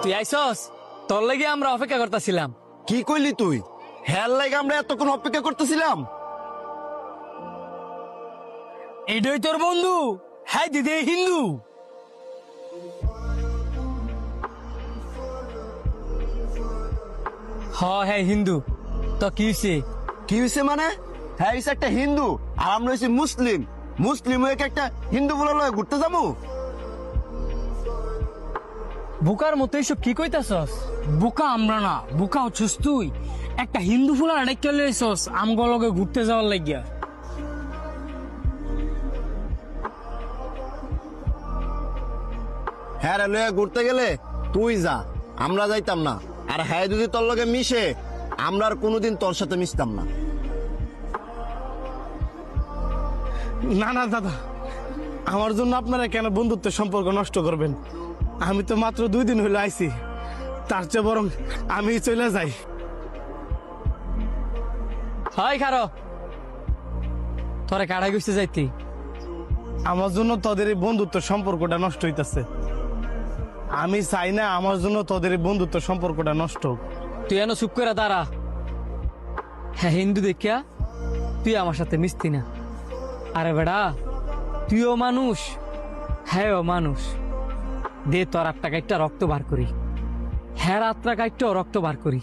তুই আইসস, তোর লাগি আমরা অপেক্ষা করতেছিলাম। কি কইলি তুই? হ্যার লাগে আমরা এতক্ষণ অপেক্ষা করতেছিলাম। এটাই তোর বন্ধু? হ্যাঁ দিদি হিন্দু। হ্যাঁ হিন্দু। তো কি হইছে? কি হয়েছে মানে? হ্যাঁ হইছে একটা হিন্দু আর আমরা হইছি মুসলিম। মুসলিম হয়ে কি একটা হিন্দু বলে লয় ঘুরতে যাবো? বুকার মতো এইসব কি কইতাছস? বুকা আমরা না, বুকা হচ্ছস তুই। একটা হিন্দু ফুলার আরেকটা লইছস আমগো লগে ঘুরতে যাওয়ার লাগিয়া। হ্যাঁ রে, লয়ে ঘুরতে গেলে তুই যা, আমরা যাইতাম না। আর হ্যাঁ যদি তোর লগে মিশে, আমরা আর কোনোদিন তোর সাথে মিশতাম না। না না দাদা, আমার জন্য আপনারা কেন বন্ধুত্বের সম্পর্ক নষ্ট করবেন? আমি তো মাত্র 2 দিন হইলো আইছি, তার চেয়ে বরং আমি চলে যাই। হয় খারো, তোরে কাড়াই গেছে যাইতি। আমার জন্য তোদের এই বন্ধুত্বের সম্পর্কটা নষ্ট হইতাছে। আমি চাই না আমার জন্য তোদের এই বন্ধুত্বের সম্পর্কটা নষ্ট হোক। তুই এনে চুপ করে দাঁড়া। হ্যাঁ হিন্দু দেখিয়া তুই আমার সাথে মিশতি না। আরে বেড়া, তুইও মানুষ, হ্যাঁ মানুষ। দে তোর আটটা কাইটটা রক্ত বার করি, হ্যাঁ আটটা কাইটটাও রক্ত বার করি।